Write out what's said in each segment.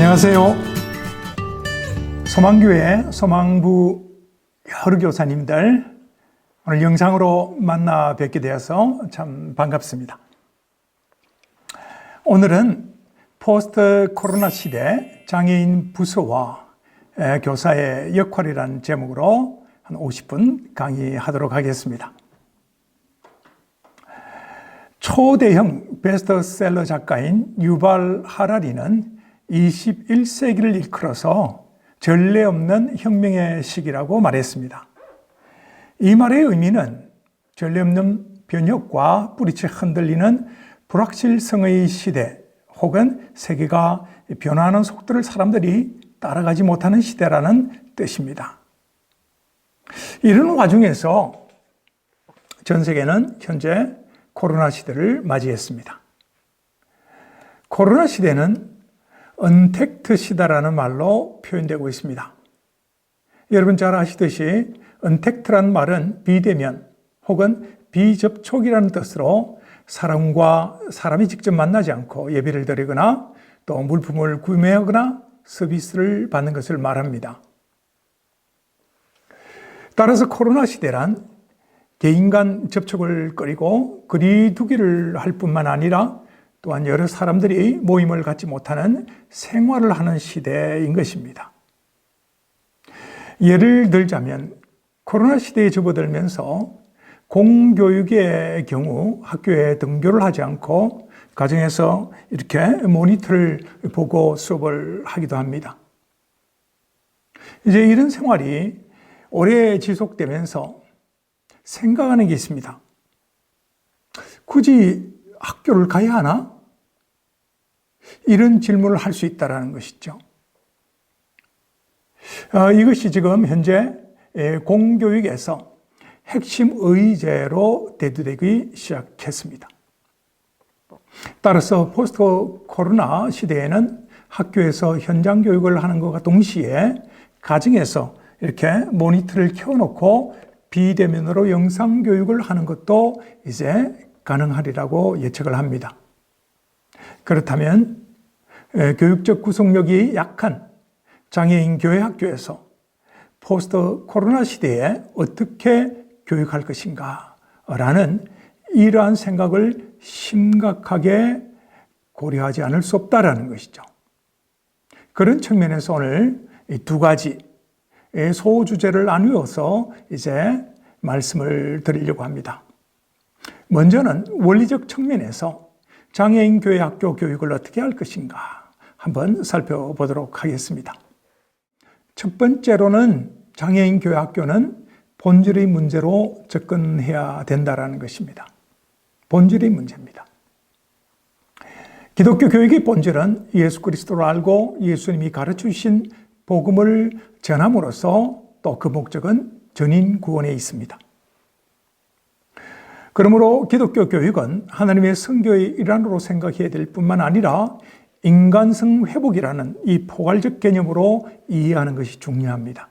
안녕하세요. 소망교회 소망부 여러 교사님들, 오늘 영상으로 만나 뵙게 되어서 참 반갑습니다. 오늘은 포스트 코로나 시대 장애인 부서와 교사의 역할이라는 제목으로 한 50분 강의하도록 하겠습니다. 초대형 베스트셀러 작가인 유발 하라리는 21세기를 일컬어서 전례 없는 혁명의 시기라고 말했습니다. 이 말의 의미는 전례 없는 변혁과 뿌리채 흔들리는 불확실성의 시대, 혹은 세계가 변화하는 속도를 사람들이 따라가지 못하는 시대라는 뜻입니다. 이런 와중에서 전 세계는 현재 코로나 시대를 맞이했습니다. 코로나 시대는 언택트 시대라는 말로 표현되고 있습니다. 여러분 잘 아시듯이 언택트란 말은 비대면 혹은 비접촉이라는 뜻으로 사람과 사람이 직접 만나지 않고 예배를 드리거나 또 물품을 구매하거나 서비스를 받는 것을 말합니다. 따라서 코로나 시대란 개인 간 접촉을 꺼리고 거리두기를 할 뿐만 아니라 또한 여러 사람들이 모임을 갖지 못하는 생활을 하는 시대인 것입니다. 예를 들자면 코로나 시대에 접어들면서 공교육의 경우 학교에 등교를 하지 않고 가정에서 이렇게 모니터를 보고 수업을 하기도 합니다. 이제 이런 생활이 오래 지속되면서 생각하는 게 있습니다. 굳이 학교를 가야 하나? 이런 질문을 할 수 있다는 것이죠. 이것이 지금 현재 공교육에서 핵심 의제로 대두되기 시작했습니다. 따라서 포스트 코로나 시대에는 학교에서 현장 교육을 하는 것과 동시에 가정에서 이렇게 모니터를 켜놓고 비대면으로 영상 교육을 하는 것도 이제 가능하리라고 예측을 합니다. 그렇다면 교육적 구속력이 약한 장애인 교회 학교에서 포스트 코로나 시대에 어떻게 교육할 것인가 라는 이러한 생각을 심각하게 고려하지 않을 수 없다라는 것이죠. 그런 측면에서 오늘 이 두 가지 소주제를 나누어서 이제 말씀을 드리려고 합니다. 먼저는 원리적 측면에서 장애인 교회 학교 교육을 어떻게 할 것인가 한번 살펴보도록 하겠습니다. 첫 번째로는 장애인 교회 학교는 본질의 문제로 접근해야 된다는 것입니다. 본질의 문제입니다. 기독교 교육의 본질은 예수 그리스도를 알고 예수님이 가르치신 복음을 전함으로써 또 그 목적은 전인 구원에 있습니다. 그러므로 기독교 교육은 하나님의 선교의 일환으로 생각해야 될 뿐만 아니라 인간성 회복이라는 이 포괄적 개념으로 이해하는 것이 중요합니다.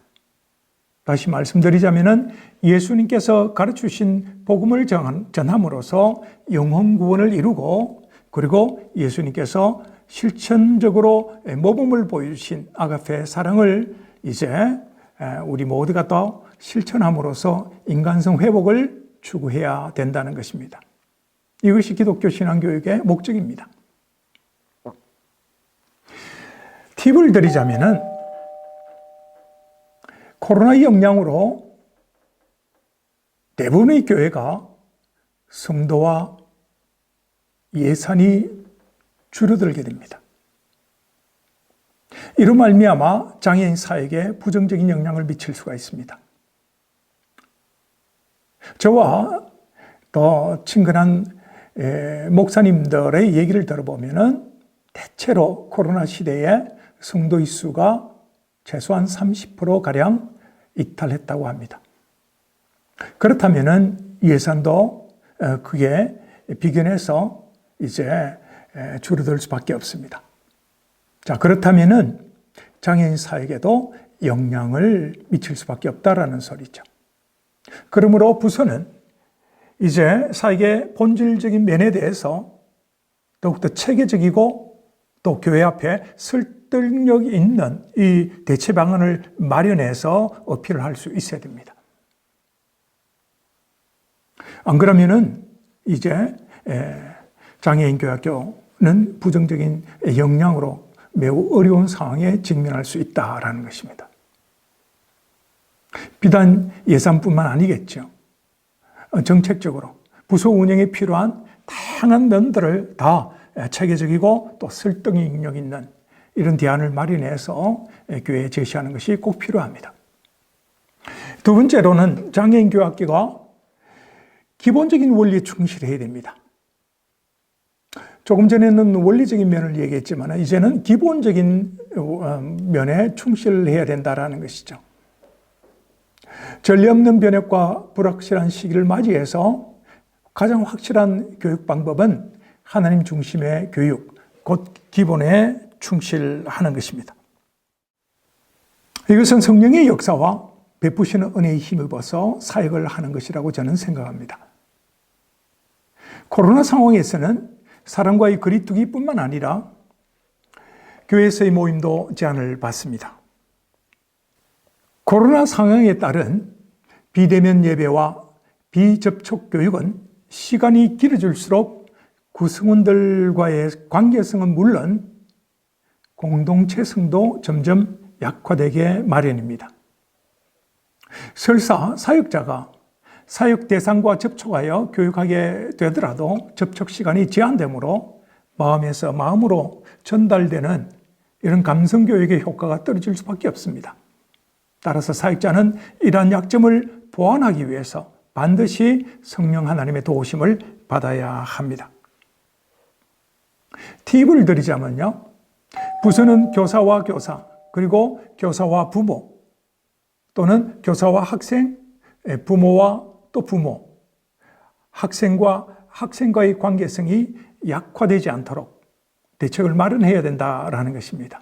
다시 말씀드리자면 예수님께서 가르치신 복음을 전함으로써 영혼 구원을 이루고 그리고 예수님께서 실천적으로 모범을 보여주신 아가페 사랑을 이제 우리 모두가 또 실천함으로써 인간성 회복을 추구해야 된다는 것입니다. 이것이 기독교 신앙교육의 목적입니다. 팁을 드리자면은 코로나의 영향으로 대부분의 교회가 성도와 예산이 줄어들게 됩니다. 이로 말미암아 장애인 사회에 부정적인 영향을 미칠 수가 있습니다. 저와 또 친근한 목사님들의 얘기를 들어보면은 대체로 코로나 시대에 성도의 수가 최소한 30%가량 이탈했다고 합니다. 그렇다면은 예산도 그게 비견해서 이제 줄어들 수밖에 없습니다. 자, 그렇다면은 장애인 사회에도 영향을 미칠 수밖에 없다라는 소리죠. 그러므로 부서는 이제 사회의 본질적인 면에 대해서 더욱더 체계적이고 또 교회 앞에 설 설득력 있는 이 대체 방안을 마련해서 어필을 할 수 있어야 됩니다. 안 그러면은 이제 장애인 교육학교는 부정적인 영향으로 매우 어려운 상황에 직면할 수 있다라는 것입니다. 비단 예산뿐만 아니겠죠. 정책적으로 부서 운영에 필요한 다양한 면들을 다 체계적이고 또 설득력 있는 이런 대안을 마련해서 교회에 제시하는 것이 꼭 필요합니다. 두 번째로는 장애인 교육학교가 기본적인 원리에 충실해야 됩니다. 조금 전에는 원리적인 면을 얘기했지만 이제는 기본적인 면에 충실해야 된다는 것이죠. 전례 없는 변혁과 불확실한 시기를 맞이해서 가장 확실한 교육 방법은 하나님 중심의 교육, 곧 기본에 충실하는 것입니다. 이것은 성령의 역사와 베푸시는 은혜에 힘입어서 사역을 하는 것이라고 저는 생각합니다. 코로나 상황에서는 사람과의 거리두기뿐만 아니라 교회에서의 모임도 제한을 받습니다. 코로나 상황에 따른 비대면 예배와 비접촉 교육은 시간이 길어질수록 구성원들과의 관계성은 물론 공동체성도 점점 약화되게 마련입니다. 설사 사역자가 사역 대상과 접촉하여 교육하게 되더라도 접촉 시간이 제한되므로 마음에서 마음으로 전달되는 이런 감성 교육의 효과가 떨어질 수밖에 없습니다. 따라서 사역자는 이러한 약점을 보완하기 위해서 반드시 성령 하나님의 도우심을 받아야 합니다. 팁을 드리자면요. 부서는 교사와 교사, 그리고 교사와 부모, 또는 교사와 학생, 부모와 또 부모, 학생과의 관계성이 약화되지 않도록 대책을 마련해야 된다라는 것입니다.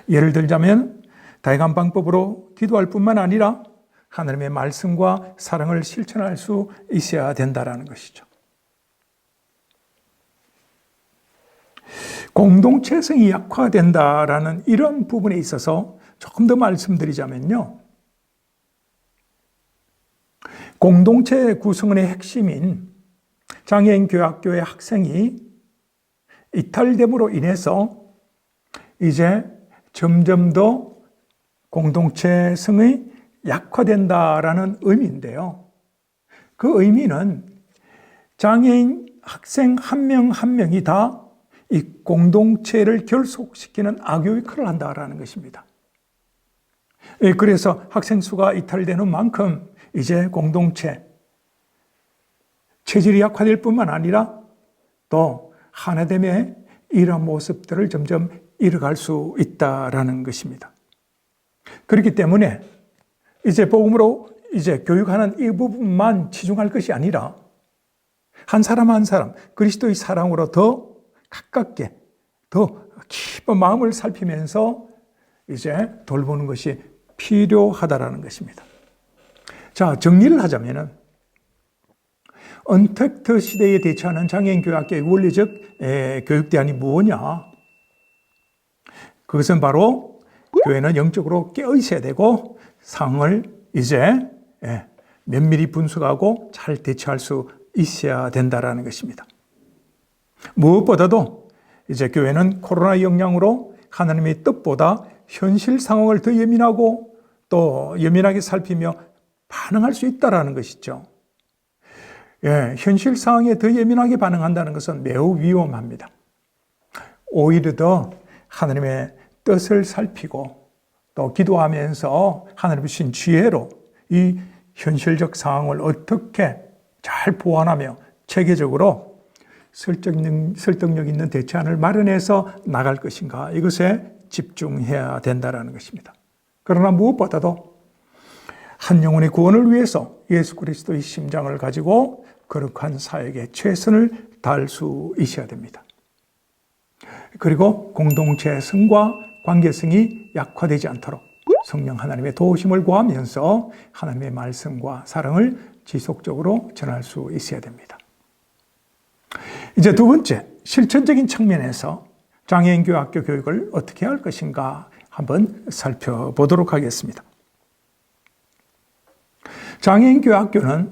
예를 들자면 다양한 방법으로 기도할 뿐만 아니라 하나님의 말씀과 사랑을 실천할 수 있어야 된다라는 것이죠. 공동체성이 약화된다라는 이런 부분에 있어서 조금 더 말씀드리자면요. 공동체 구성원의 핵심인 장애인 교학교의 학생이 이탈됨으로 인해서 이제 점점 더 공동체성이 약화된다라는 의미인데요. 그 의미는 장애인 학생 한 명 한 명이 다 이 공동체를 결속시키는 악교육을 한다라는 것입니다. 그래서 학생 수가 이탈되는 만큼 이제 공동체 체질이 약화될 뿐만 아니라 또 하나됨의 이러한 모습들을 점점 잃어갈 수 있다라는 것입니다. 그렇기 때문에 이제 복음으로 이제 교육하는 이 부분만 치중할 것이 아니라 한 사람 한 사람 그리스도의 사랑으로 더 가깝게 더 깊은 마음을 살피면서 이제 돌보는 것이 필요하다라는 것입니다. 자, 정리를 하자면은 언택트 시대에 대처하는 장애인 교육학교의 원리적 교육 대안이 뭐냐? 그것은 바로 교회는 영적으로 깨어 있어야 되고 상황을 이제 면밀히 분석하고 잘 대처할 수 있어야 된다라는 것입니다. 무엇보다도 이제 교회는 코로나 영향으로 하나님의 뜻보다 현실 상황을 더 예민하고 또 예민하게 살피며 반응할 수 있다라는 것이죠. 현실 상황에 더 예민하게 반응한다는 것은 매우 위험합니다. 오히려 더 하나님의 뜻을 살피고 또 기도하면서 하나님 주신 지혜로 이 현실적 상황을 어떻게 잘 보완하며 체계적으로 설득력 있는 대처안을 마련해서 나갈 것인가, 이것에 집중해야 된다는 것입니다. 그러나 무엇보다도 한 영혼의 구원을 위해서 예수 그리스도의 심장을 가지고 거룩한 사역에 최선을 다할 수 있어야 됩니다. 그리고 공동체성과 관계성이 약화되지 않도록 성령 하나님의 도우심을 구하면서 하나님의 말씀과 사랑을 지속적으로 전할 수 있어야 됩니다. 이제 두 번째, 실천적인 측면에서 장애인 교학교 교육을 어떻게 할 것인가 한번 살펴보도록 하겠습니다. 장애인 교학교는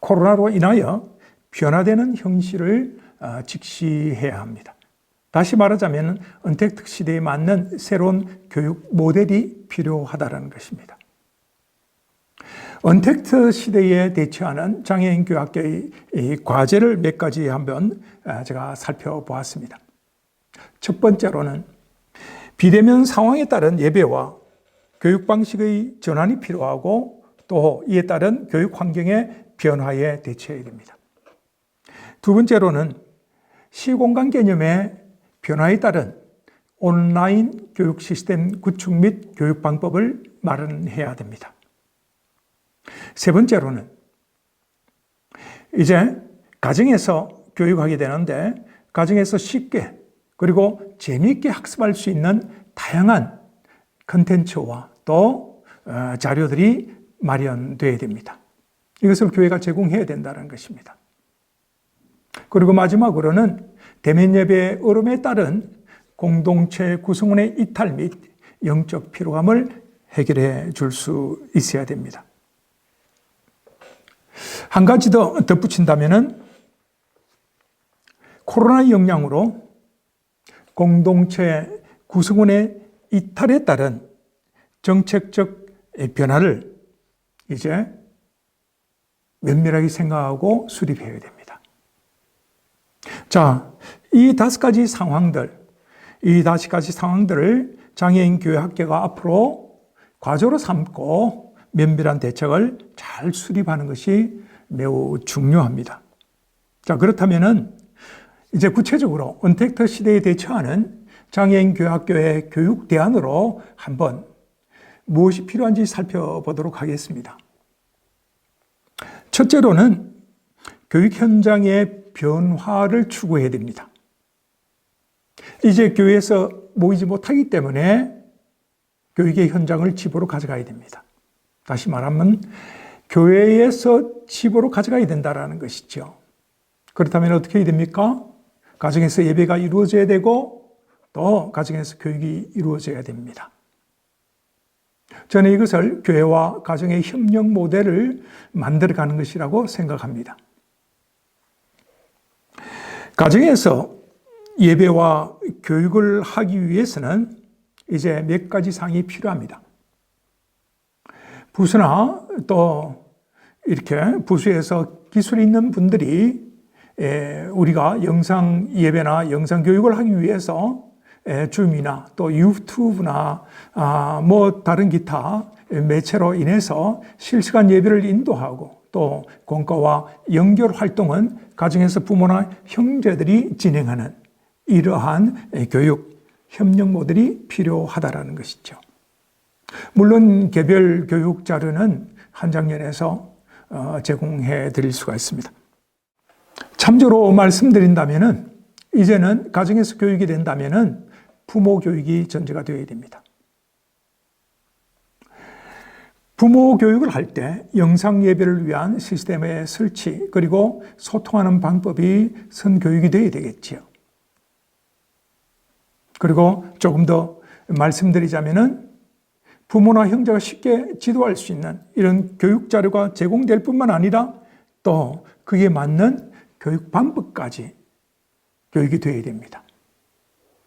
코로나로 인하여 변화되는 형식을 직시해야 합니다. 다시 말하자면 언택트 시대에 맞는 새로운 교육 모델이 필요하다는 것입니다. 언택트 시대에 대처하는 장애인 교학교의 과제를 몇 가지 한번 제가 살펴보았습니다. 첫 번째로는 비대면 상황에 따른 예배와 교육 방식의 전환이 필요하고 또 이에 따른 교육 환경의 변화에 대처해야 됩니다. 두 번째로는 시공간 개념의 변화에 따른 온라인 교육 시스템 구축 및 교육 방법을 마련해야 됩니다. 세 번째로는 이제 가정에서 교육하게 되는데 가정에서 쉽게 그리고 재미있게 학습할 수 있는 다양한 컨텐츠와 또 자료들이 마련되어야 됩니다. 이것을 교회가 제공해야 된다는 것입니다. 그리고 마지막으로는 대면 예배의 어려움에 따른 공동체 구성원의 이탈 및 영적 피로감을 해결해 줄 수 있어야 됩니다. 한 가지 더 덧붙인다면은 코로나 영향으로 공동체 구성원의 이탈에 따른 정책적 변화를 이제 면밀하게 생각하고 수립해야 됩니다. 자, 이 5가지 상황들을 장애인 교육학교가 앞으로 과제로 삼고 면밀한 대책을 잘 수립하는 것이 매우 중요합니다. 자, 그렇다면은 이제 구체적으로 언택트 시대에 대처하는 장애인 교육학교의 교육 대안으로 한번 무엇이 필요한지 살펴보도록 하겠습니다. 첫째로는 교육 현장의 변화를 추구해야 됩니다. 이제 교회에서 모이지 못하기 때문에 교육의 현장을 집으로 가져가야 됩니다. 다시 말하면 교회에서 집으로 가져가야 된다는 것이죠. 그렇다면 어떻게 해야 됩니까? 가정에서 예배가 이루어져야 되고 또 가정에서 교육이 이루어져야 됩니다. 저는 이것을 교회와 가정의 협력 모델을 만들어가는 것이라고 생각합니다. 가정에서 예배와 교육을 하기 위해서는 이제 몇 가지 사항이 필요합니다. 부수나 또 이렇게 부수에서 기술이 있는 분들이 우리가 영상 예배나 영상 교육을 하기 위해서 줌이나 또 유튜브나 뭐 다른 기타 매체로 인해서 실시간 예배를 인도하고 또 공과와 연결 활동은 가정에서 부모나 형제들이 진행하는 이러한 교육 협력 모델이 필요하다는 것이죠. 물론 개별 교육 자료는 한 장면에서 제공해 드릴 수가 있습니다. 참조로 말씀드린다면은 이제는 가정에서 교육이 된다면은 부모 교육이 전제가 되어야 됩니다. 부모 교육을 할 때 영상 예배를 위한 시스템의 설치 그리고 소통하는 방법이 선교육이 되어야 되겠지요. 그리고 조금 더 말씀드리자면은 부모나 형제가 쉽게 지도할 수 있는 이런 교육 자료가 제공될 뿐만 아니라 또 그에 맞는 교육 방법까지 교육이 되어야 됩니다.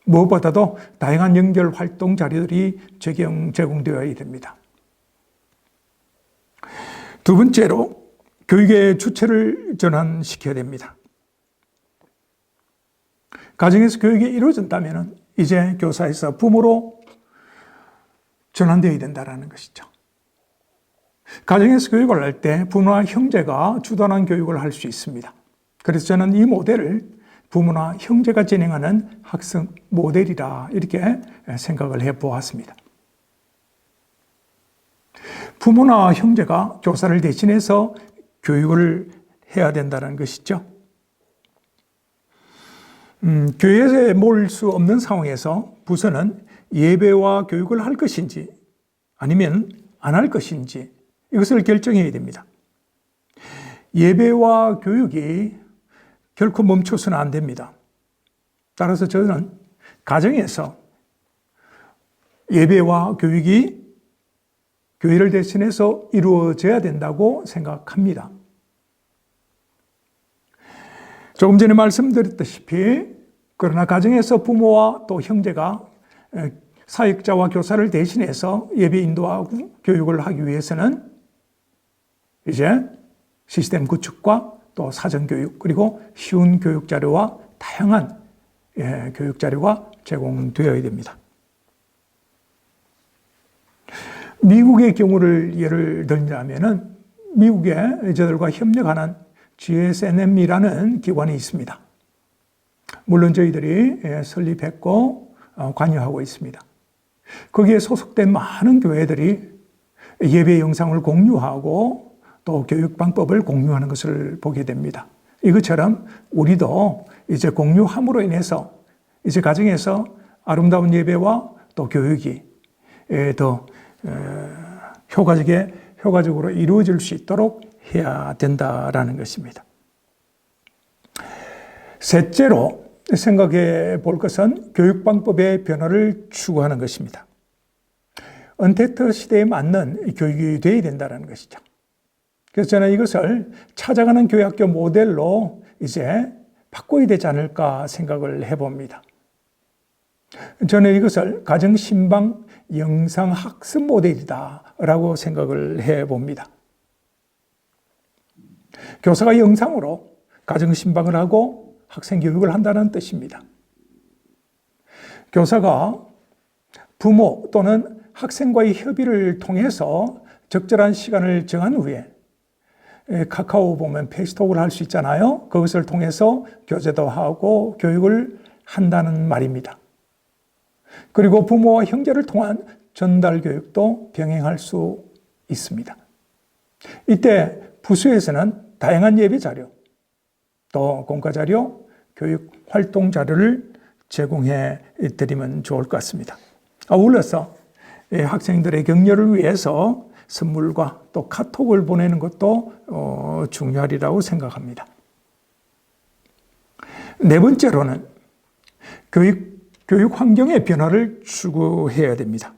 무엇보다도 다양한 연결 활동 자료들이 제공되어야 됩니다. 두 번째로 교육의 주체를 전환시켜야 됩니다. 가정에서 교육이 이루어진다면 이제 교사에서 부모로 전환되어야 된다는 것이죠. 가정에서 교육을 할 때 부모나 형제가 주도하는 교육을 할 수 있습니다. 그래서 저는 이 모델을 부모나 형제가 진행하는 학습 모델이라 이렇게 생각을 해보았습니다. 부모나 형제가 교사를 대신해서 교육을 해야 된다는 것이죠. 교회에 모일 수 없는 상황에서 부서는 예배와 교육을 할 것인지 아니면 안 할 것인지 이것을 결정해야 됩니다. 예배와 교육이 결코 멈춰서는 안 됩니다. 따라서 저는 가정에서 예배와 교육이 교회를 대신해서 이루어져야 된다고 생각합니다. 조금 전에 말씀드렸다시피 그러나 가정에서 부모와 또 형제가 사역자와 교사를 대신해서 예배 인도하고 교육을 하기 위해서는 이제 시스템 구축과 또 사전교육 그리고 쉬운 교육 자료와 다양한 교육 자료가 제공되어야 됩니다. 미국의 경우를 예를 들자면은 미국에 저들과 협력하는 GSNM이라는 기관이 있습니다. 물론 저희들이 설립했고 관여하고 있습니다. 거기에 소속된 많은 교회들이 예배 영상을 공유하고 또 교육 방법을 공유하는 것을 보게 됩니다. 이것처럼 우리도 이제 공유함으로 인해서 이제 가정에서 아름다운 예배와 또 교육이 더 효과적으로 이루어질 수 있도록 해야 된다라는 것입니다. 셋째로 생각해 볼 것은 교육 방법의 변화를 추구하는 것입니다. 언택트 시대에 맞는 교육이 되어야 된다는 것이죠. 그래서 저는 이것을 찾아가는 교회학교 모델로 이제 바꿔야 되지 않을까 생각을 해봅니다. 저는 이것을 가정신방 영상학습 모델이다라고 생각을 해봅니다. 교사가 영상으로 가정신방을 하고 학생교육을 한다는 뜻입니다. 교사가 부모 또는 학생과의 협의를 통해서 적절한 시간을 정한 후에 카카오 보면 페이스톡을 할 수 있잖아요. 그것을 통해서 교제도 하고 교육을 한다는 말입니다. 그리고 부모와 형제를 통한 전달 교육도 병행할 수 있습니다. 이때 부수에서는 다양한 예배 자료, 또 공과 자료, 교육 활동 자료를 제공해 드리면 좋을 것 같습니다. 아울러서 학생들의 격려를 위해서 선물과 또 카톡을 보내는 것도 중요하리라고 생각합니다. 네 번째로는 교육 환경의 변화를 추구해야 됩니다.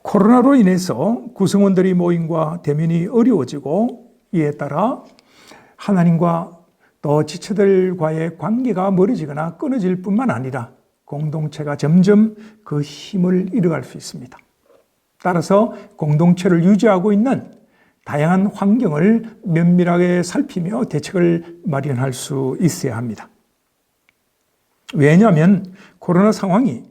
코로나로 인해서 구성원들이 모임과 대면이 어려워지고 이에 따라 하나님과 또 지체들과의 관계가 멀어지거나 끊어질 뿐만 아니라 공동체가 점점 그 힘을 잃어갈 수 있습니다. 따라서 공동체를 유지하고 있는 다양한 환경을 면밀하게 살피며 대책을 마련할 수 있어야 합니다. 왜냐하면 코로나 상황이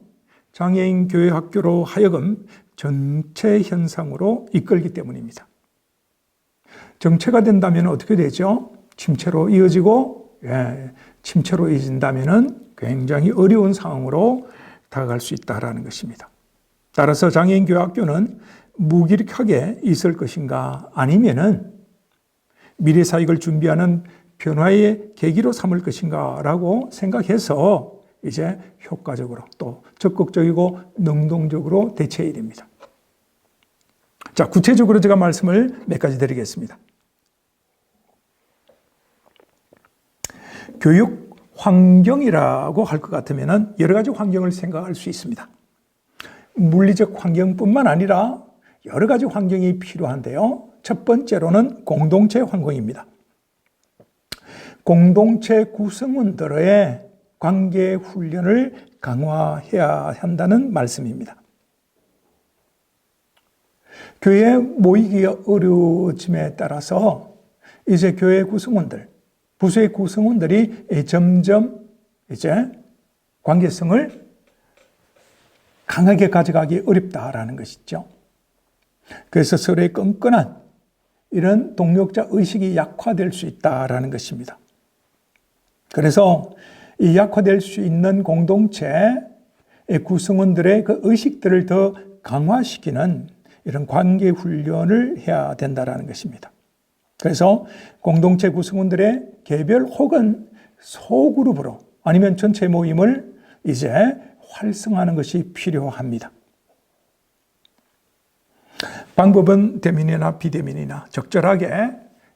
장애인 교회 학교로 하여금 정체 현상으로 이끌기 때문입니다. 정체가 된다면 어떻게 되죠? 침체로 이어지고, 침체로 이어진다면 굉장히 어려운 상황으로 다가갈 수 있다는 것입니다. 따라서 장애인 교회 학교는 무기력하게 있을 것인가 아니면은 미래 사역을 준비하는 변화의 계기로 삼을 것인가 라고 생각해서 이제 효과적으로 또 적극적이고 능동적으로 대처해야 됩니다. 자, 구체적으로 제가 말씀을 몇 가지 드리겠습니다. 교육 환경이라고 할 것 같으면 여러 가지 환경을 생각할 수 있습니다. 물리적 환경뿐만 아니라 여러 가지 환경이 필요한데요. 첫 번째로는 공동체 환경입니다. 공동체 구성원들의 관계 훈련을 강화해야 한다는 말씀입니다. 교회에 모이기가 어려워짐에 따라서 이제 교회 구성원들, 부서의 구성원들이 점점 이제 관계성을 강하게 가져가기 어렵다라는 것이죠. 그래서 서로의 끈끈한 이런 동력자 의식이 약화될 수 있다라는 것입니다. 그래서 이 약화될 수 있는 공동체의 구성원들의 그 의식들을 더 강화시키는 이런 관계 훈련을 해야 된다라는 것입니다. 그래서 공동체 구성원들의 개별 혹은 소그룹으로 아니면 전체 모임을 이제 활성화하는 것이 필요합니다. 방법은 대면이나 비대면이나 적절하게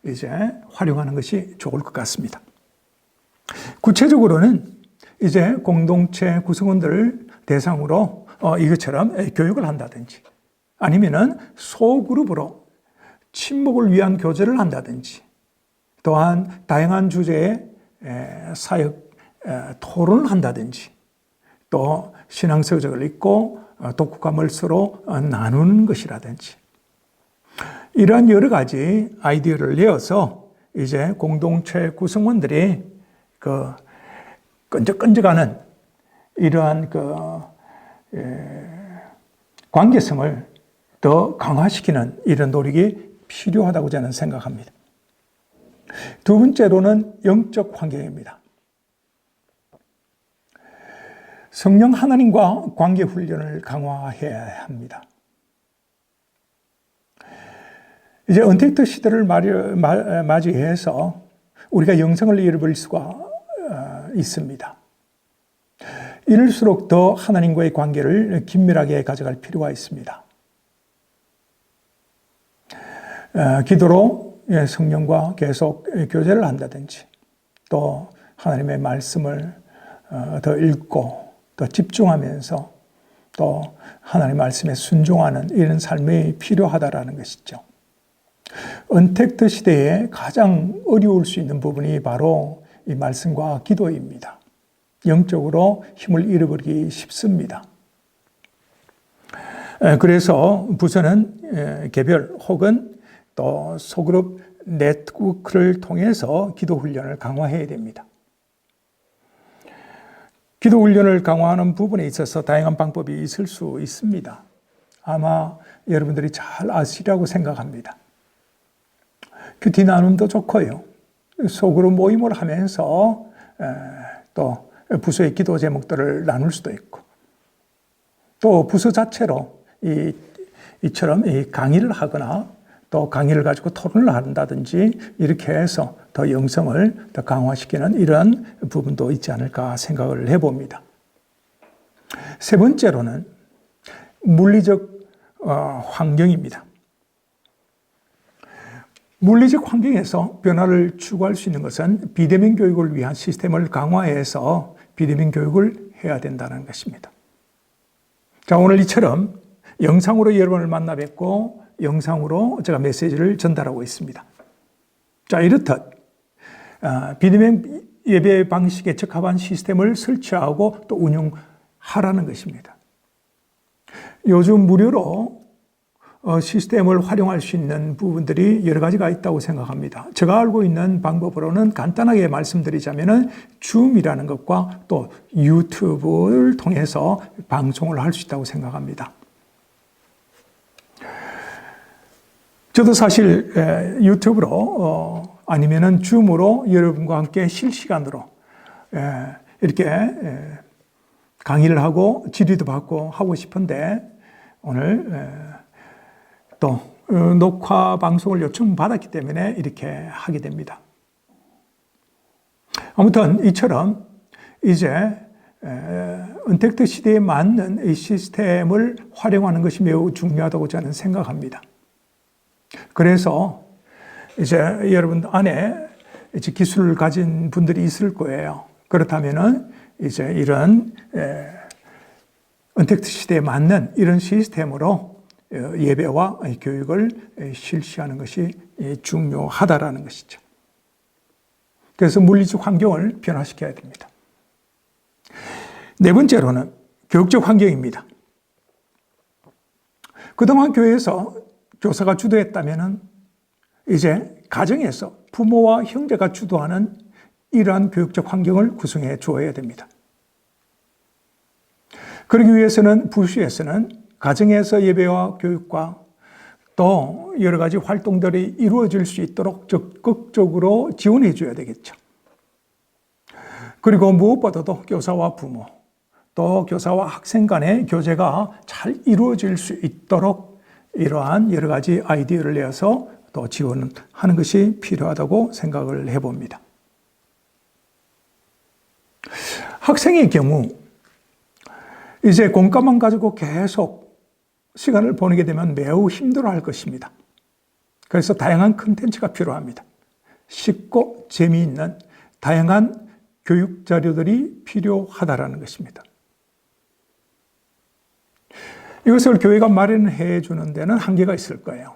이제 활용하는 것이 좋을 것 같습니다. 구체적으로는 이제 공동체 구성원들을 대상으로 이것처럼 교육을 한다든지 아니면은 소그룹으로 친목을 위한 교제를 한다든지 또한 다양한 주제의 사역 토론을 한다든지 또 신앙 서적을 읽고 독후감을 서로 나누는 것이라든지 이러한 여러 가지 아이디어를 내어서 이제 공동체 구성원들이 그 끈적끈적하는 이러한 관계성을 더 강화시키는 이런 노력이 필요하다고 저는 생각합니다. 두 번째로는 영적 환경입니다. 성령 하나님과 관계 훈련을 강화해야 합니다. 이제 언택트 시대를 맞이해서 우리가 영성을 잃어버릴 수가 있습니다. 이럴수록 더 하나님과의 관계를 긴밀하게 가져갈 필요가 있습니다. 기도로 성령과 계속 교제를 한다든지 또 하나님의 말씀을 더 읽고 더 집중하면서 또 하나님의 말씀에 순종하는 이런 삶이 필요하다라는 것이죠. 언택트 시대에 가장 어려울 수 있는 부분이 바로 이 말씀과 기도입니다. 영적으로 힘을 잃어버리기 쉽습니다. 그래서 부서는 개별 혹은 또 소그룹 네트워크를 통해서 기도 훈련을 강화해야 됩니다. 기도 훈련을 강화하는 부분에 있어서 다양한 방법이 있을 수 있습니다. 아마 여러분들이 잘 아시리라고 생각합니다. 큐티 나눔도 좋고요. 소그룹 모임을 하면서 또 부서의 기도 제목들을 나눌 수도 있고 또 부서 자체로 이처럼 강의를 하거나 또 강의를 가지고 토론을 한다든지 이렇게 해서 더 영성을 더 강화시키는 이런 부분도 있지 않을까 생각을 해봅니다. 세 번째로는 물리적 환경입니다. 물리적 환경에서 변화를 추구할 수 있는 것은 비대면 교육을 위한 시스템을 강화해서 비대면 교육을 해야 된다는 것입니다. 자, 오늘 이처럼 영상으로 여러분을 만나 뵙고 영상으로 제가 메시지를 전달하고 있습니다. 자, 이렇듯 비대면 예배 방식에 적합한 시스템을 설치하고 또 운영하라는 것입니다. 요즘 무료로 시스템을 활용할 수 있는 부분들이 여러 가지가 있다고 생각합니다. 제가 알고 있는 방법으로는 간단하게 말씀드리자면은 줌이라는 것과 또 유튜브를 통해서 방송을 할 수 있다고 생각합니다. 저도 사실 유튜브로 아니면은 줌으로 여러분과 함께 실시간으로 이렇게 강의를 하고 질의도 받고 하고 싶은데 오늘 또 녹화 방송을 요청받았기 때문에 이렇게 하게 됩니다. 아무튼 이처럼 이제 언택트 시대에 맞는 이 시스템을 활용하는 것이 매우 중요하다고 저는 생각합니다. 그래서 이제 여러분 안에 이제 기술을 가진 분들이 있을 거예요. 그렇다면은 이제 이런 언택트 시대에 맞는 이런 시스템으로 예배와 교육을 실시하는 것이 중요하다라는 것이죠. 그래서 물리적 환경을 변화시켜야 됩니다. 네 번째로는 교육적 환경입니다. 그동안 교회에서 교사가 주도했다면은 이제 가정에서 부모와 형제가 주도하는 이러한 교육적 환경을 구성해 주어야 됩니다. 그러기 위해서는 부시에서는 가정에서 예배와 교육과 또 여러 가지 활동들이 이루어질 수 있도록 적극적으로 지원해 줘야 되겠죠. 그리고 무엇보다도 교사와 부모, 또 교사와 학생 간의 교제가 잘 이루어질 수 있도록 이러한 여러 가지 아이디어를 내어서 또 지원하는 것이 필요하다고 생각을 해봅니다. 학생의 경우 이제 공과만 가지고 계속 시간을 보내게 되면 매우 힘들어할 것입니다. 그래서 다양한 콘텐츠가 필요합니다. 쉽고 재미있는 다양한 교육 자료들이 필요하다라는 것입니다. 이것을 교회가 마련해 주는 데는 한계가 있을 거예요.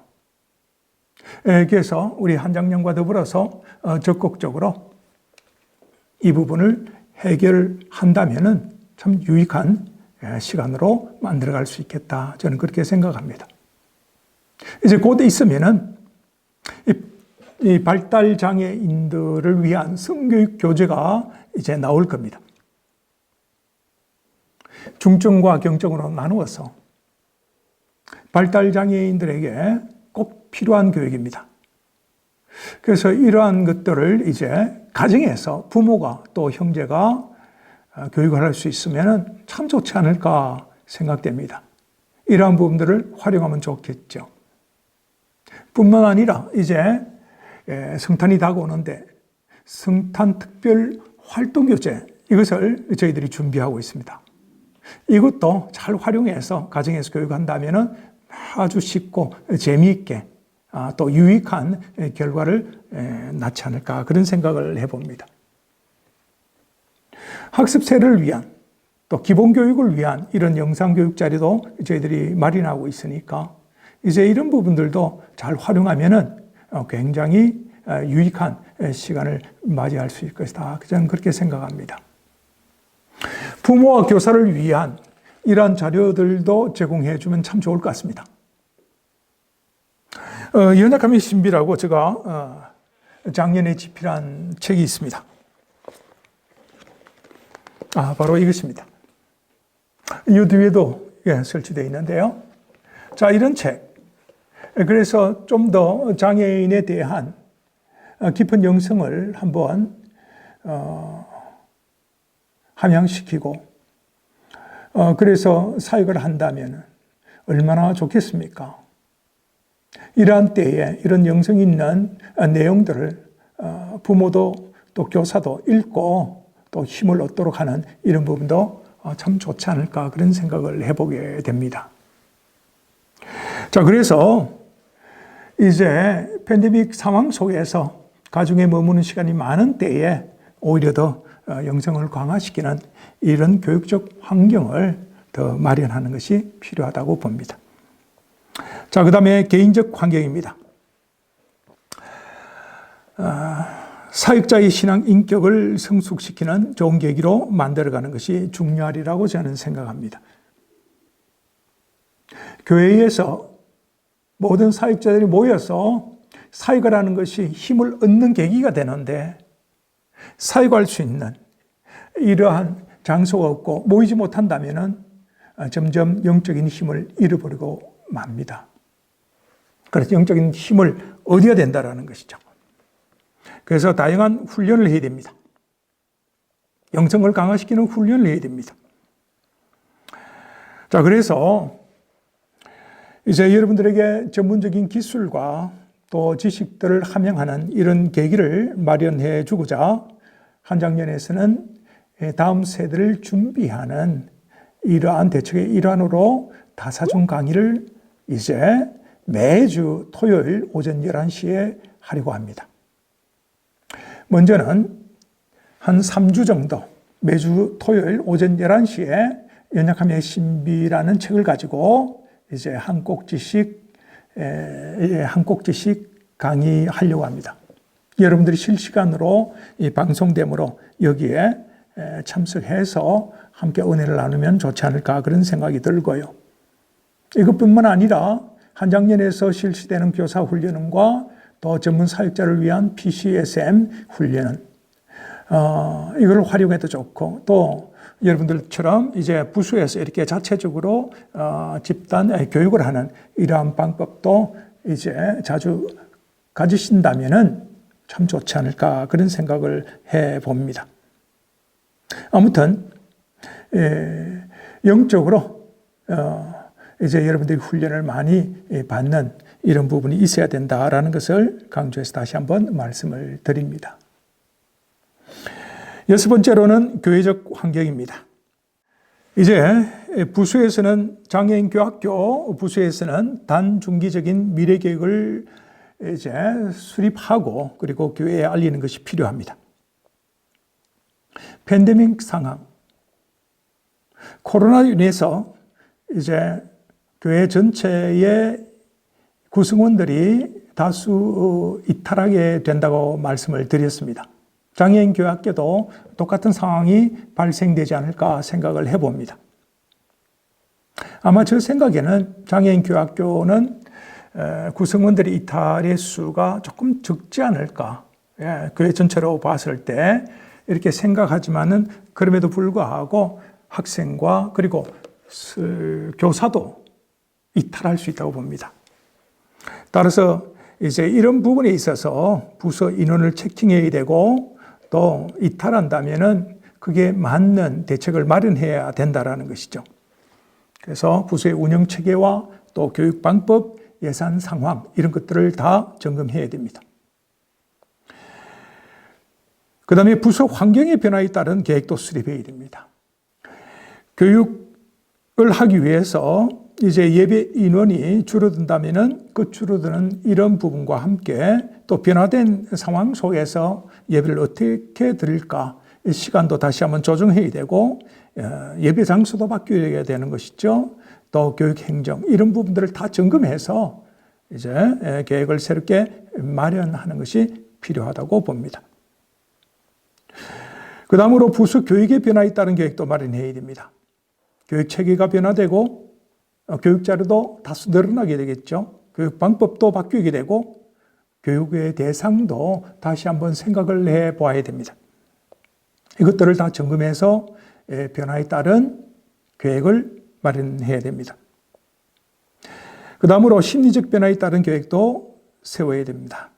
그래서 우리 한장년과 더불어서 적극적으로 이 부분을 해결한다면 참 유익한 시간으로 만들어갈 수 있겠다. 저는 그렇게 생각합니다. 이제 곧 있으면은 이 발달 장애인들을 위한 성교육 교재가 이제 나올 겁니다. 중증과 경증으로 나누어서 발달 장애인들에게 꼭 필요한 교육입니다. 그래서 이러한 것들을 이제 가정에서 부모가 또 형제가 교육을 할 수 있으면 참 좋지 않을까 생각됩니다. 이러한 부분들을 활용하면 좋겠죠. 뿐만 아니라 이제 성탄이 다가오는데 성탄 특별 활동 교재 이것을 저희들이 준비하고 있습니다. 이것도 잘 활용해서 가정에서 교육한다면 아주 쉽고 재미있게 또 유익한 결과를 낳지 않을까 그런 생각을 해봅니다. 학습세를 위한 또 기본교육을 위한 이런 영상교육 자료도 저희들이 마련하고 있으니까 이제 이런 부분들도 잘 활용하면 굉장히 유익한 시간을 맞이할 수 있을 것이다. 저는 그렇게 생각합니다. 부모와 교사를 위한 이러한 자료들도 제공해 주면 참 좋을 것 같습니다. 연약함의 신비라고 제가 작년에 집필한 책이 있습니다. 바로 이것입니다. 이 뒤에도 설치되어 있는데요. 자, 이런 책. 그래서 좀 더 장애인에 대한 깊은 영성을 한번 함양시키고 그래서 사역을 한다면 얼마나 좋겠습니까? 이러한 때에 이런 영성 있는 내용들을 부모도 또 교사도 읽고 또 힘을 얻도록 하는 이런 부분도 참 좋지 않을까 그런 생각을 해보게 됩니다. 자, 그래서 이제 팬데믹 상황 속에서 가정에 머무는 시간이 많은 때에 오히려 더 영성을 강화시키는 이런 교육적 환경을 더 마련하는 것이 필요하다고 봅니다. 자, 그 다음에 개인적 환경입니다. 사역자의 신앙 인격을 성숙시키는 좋은 계기로 만들어가는 것이 중요하리라고 저는 생각합니다. 교회에서 모든 사역자들이 모여서 사역을 하는 것이 힘을 얻는 계기가 되는데 사역할 수 있는 이러한 장소가 없고 모이지 못한다면 점점 영적인 힘을 잃어버리고 맙니다. 그래서 영적인 힘을 얻어야 된다는 것이죠. 그래서 다양한 훈련을 해야 됩니다. 영성을 강화시키는 훈련을 해야 됩니다. 자, 그래서 이제 여러분들에게 전문적인 기술과 또 지식들을 함양하는 이런 계기를 마련해 주고자 한장년에서는 다음 세대를 준비하는 이러한 대책의 일환으로 다사중 강의를 이제 매주 토요일 오전 11시에 하려고 합니다. 먼저는 한 3주 정도 매주 토요일 오전 11시에 연약함의 신비라는 책을 가지고 이제 한 꼭지씩 강의하려고 합니다. 여러분들이 실시간으로 이 방송되므로 여기에 참석해서 함께 은혜를 나누면 좋지 않을까 그런 생각이 들고요. 이것뿐만 아니라 한장년에서 실시되는 교사 훈련과 또 전문 사역자를 위한 PCSM 훈련은 이걸 활용해도 좋고 또 여러분들처럼 이제 부수에서 이렇게 자체적으로 집단 교육을 하는 이러한 방법도 이제 자주 가지신다면은 참 좋지 않을까 그런 생각을 해 봅니다. 아무튼 영적으로 이제 여러분들이 훈련을 많이 받는 이런 부분이 있어야 된다라는 것을 강조해서 다시 한번 말씀을 드립니다. 여섯 번째로는 교회적 환경입니다. 이제 부수에서는 장애인 교학교 부수에서는 단중기적인 미래 계획을 이제 수립하고 그리고 교회에 알리는 것이 필요합니다. 팬데믹 상황, 코로나로 인해서 이제 교회 전체의 구성원들이 다수 이탈하게 된다고 말씀을 드렸습니다. 장애인 교회학교도 똑같은 상황이 발생되지 않을까 생각을 해봅니다. 아마 제 생각에는 장애인 교회학교는 구성원들의 이탈의 수가 조금 적지 않을까. 교회 전체로 봤을 때 이렇게 생각하지만은 그럼에도 불구하고 학생과 그리고 교사도 이탈할 수 있다고 봅니다. 따라서 이제 이런 부분에 있어서 부서 인원을 체킹해야 되고 또 이탈한다면은 그게 맞는 대책을 마련해야 된다라는 것이죠. 그래서 부서의 운영 체계와 또 교육 방법, 예산 상황 이런 것들을 다 점검해야 됩니다. 그 다음에 부서 환경의 변화에 따른 계획도 수립해야 됩니다. 교육을 하기 위해서 이제 예배 인원이 줄어든다면은 그 줄어드는 이런 부분과 함께 또 변화된 상황 속에서 예배를 어떻게 드릴까 이 시간도 다시 한번 조정해야 되고 예배 장소도 바뀌어야 되는 것이죠. 또 교육 행정 이런 부분들을 다 점검해서 이제 계획을 새롭게 마련하는 것이 필요하다고 봅니다. 그 다음으로 부서 교육의 변화에 따른 계획도 마련해야 됩니다. 교육 체계가 변화되고 교육 자료도 다수 늘어나게 되겠죠. 교육 방법도 바뀌게 되고 교육의 대상도 다시 한번 생각을 해봐야 됩니다. 이것들을 다 점검해서 변화에 따른 계획을 마련해야 됩니다. 그 다음으로 심리적 변화에 따른 계획도 세워야 됩니다.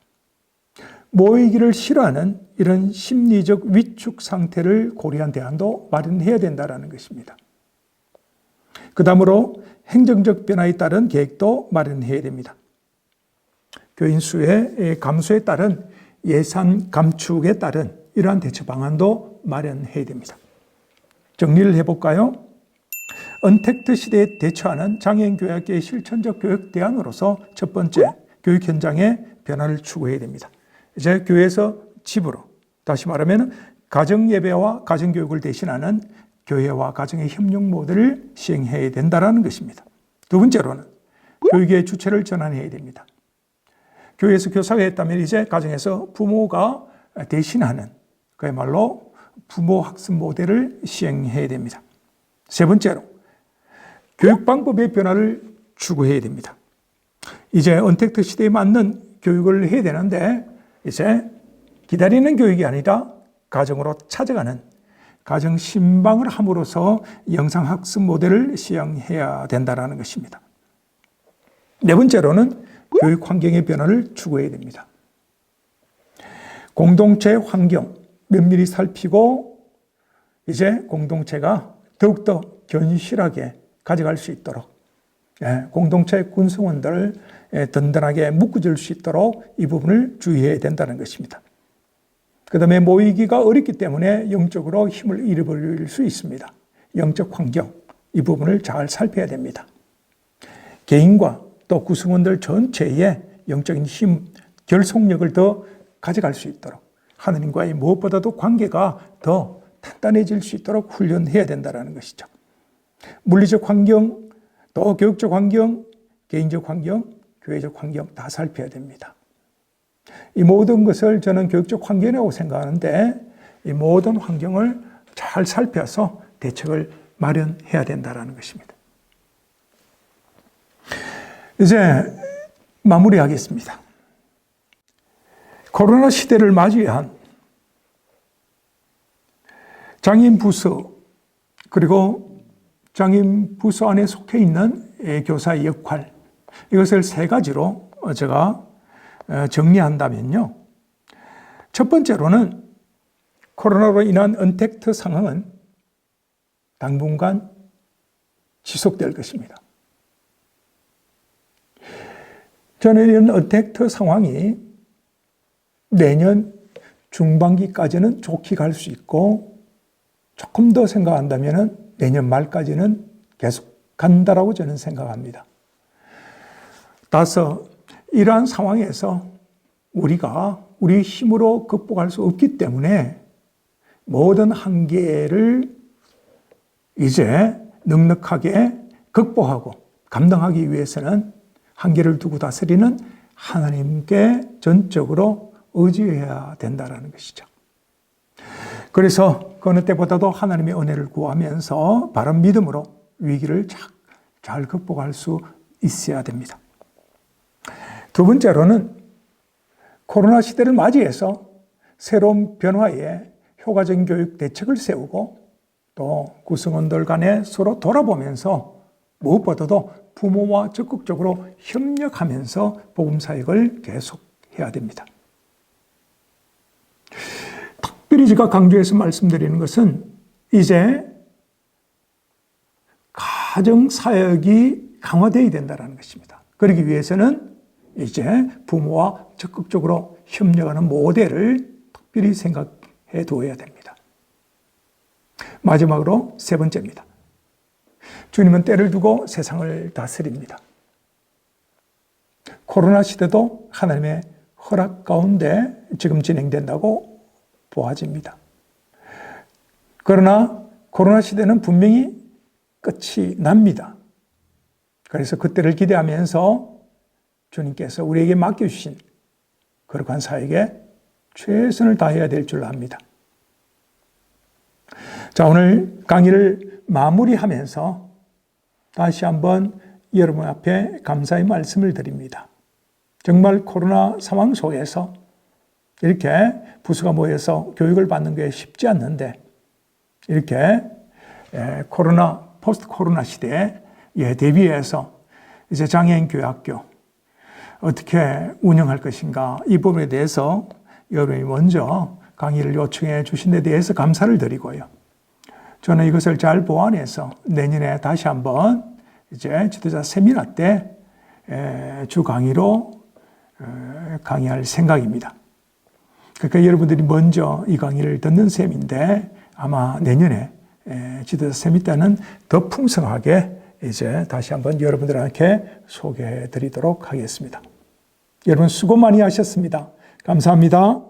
모이기를 싫어하는 이런 심리적 위축 상태를 고려한 대안도 마련해야 된다는 것입니다. 그 다음으로 행정적 변화에 따른 계획도 마련해야 됩니다. 교인 수의 감소에 따른 예산 감축에 따른 이러한 대처 방안도 마련해야 됩니다. 정리를 해볼까요? 언택트 시대에 대처하는 장애인 교육의 실천적 교육 대안으로서 첫 번째, 교육 현장의 변화를 추구해야 됩니다. 이제 교회에서 집으로, 다시 말하면 가정예배와 가정교육을 대신하는 교회와 가정의 협력 모델을 시행해야 된다는 것입니다. 두 번째로는 교육의 주체를 전환해야 됩니다. 교회에서 교사가 했다면 이제 가정에서 부모가 대신하는 그야말로 부모 학습 모델을 시행해야 됩니다. 세 번째로 교육 방법의 변화를 추구해야 됩니다. 이제 언택트 시대에 맞는 교육을 해야 되는데 이제 기다리는 교육이 아니라 가정으로 찾아가는 가정 신방을 함으로써 영상학습 모델을 시행해야 된다는 것입니다. 네 번째로는 교육 환경의 변화를 추구해야 됩니다. 공동체 환경 면밀히 살피고 이제 공동체가 더욱더 견실하게 가져갈 수 있도록 공동체 군성원들을 든든하게 묶어줄 수 있도록 이 부분을 주의해야 된다는 것입니다. 그 다음에 모이기가 어렵기 때문에 영적으로 힘을 잃어버릴 수 있습니다. 영적 환경, 이 부분을 잘 살펴야 됩니다. 개인과 또 구성원들 전체의 영적인 힘, 결속력을 더 가져갈 수 있도록 하느님과의 무엇보다도 관계가 더 단단해질 수 있도록 훈련해야 된다는 것이죠. 물리적 환경, 또 교육적 환경, 개인적 환경, 교회적 환경 다 살펴야 됩니다. 이 모든 것을 저는 교육적 환경이라고 생각하는데 이 모든 환경을 잘 살펴서 대책을 마련해야 된다는 것입니다. 이제 마무리하겠습니다. 코로나 시대를 맞이한 장애인 부서 그리고 장애인 부서 안에 속해 있는 교사의 역할 이것을 세 가지로 제가 정리한다면요. 첫 번째로는 코로나로 인한 언택트 상황은 당분간 지속될 것입니다. 저는 이런 언택트 상황이 내년 중반기까지는 좋게 갈 수 있고 조금 더 생각한다면 내년 말까지는 계속 간다라고 저는 생각합니다. 따라서 이러한 상황에서 우리가 우리 힘으로 극복할 수 없기 때문에 모든 한계를 이제 넉넉하게 극복하고 감당하기 위해서는 한계를 두고 다스리는 하나님께 전적으로 의지해야 된다는 것이죠. 그래서 그 어느 때보다도 하나님의 은혜를 구하면서 바른 믿음으로 위기를 잘 극복할 수 있어야 됩니다. 두 번째로는 코로나 시대를 맞이해서 새로운 변화에 효과적인 교육 대책을 세우고 또 구성원들 간에 서로 돌아보면서 무엇보다도 부모와 적극적으로 협력하면서 복음 사역을 계속해야 됩니다. 특별히 제가 강조해서 말씀드리는 것은 이제 가정 사역이 강화되어야 된다는 것입니다. 그러기 위해서는 이제 부모와 적극적으로 협력하는 모델을 특별히 생각해 두어야 됩니다. 마지막으로 세 번째입니다. 주님은 때를 두고 세상을 다스립니다. 코로나 시대도 하나님의 허락 가운데 지금 진행된다고 보아집니다. 그러나 코로나 시대는 분명히 끝이 납니다. 그래서 그때를 기대하면서 주님께서 우리에게 맡겨주신 거룩한 사역에 최선을 다해야 될 줄 압니다. 자, 오늘 강의를 마무리하면서 다시 한번 여러분 앞에 감사의 말씀을 드립니다. 정말 코로나 상황 속에서 이렇게 부수가 모여서 교육을 받는 게 쉽지 않는데 이렇게 포스트 코로나 시대에 대비해서 이제 장애인 교육학교 어떻게 운영할 것인가 이 부분에 대해서 여러분이 먼저 강의를 요청해 주신 데 대해서 감사를 드리고요. 저는 이것을 잘 보완해서 내년에 다시 한번 이제 지도자 세미나 때 주 강의로 강의할 생각입니다. 그러니까 여러분들이 먼저 이 강의를 듣는 셈인데 아마 내년에 지도자 세미나 때는 더 풍성하게 이제 다시 한번 여러분들에게 소개해 드리도록 하겠습니다. 여러분 수고 많이 하셨습니다. 감사합니다.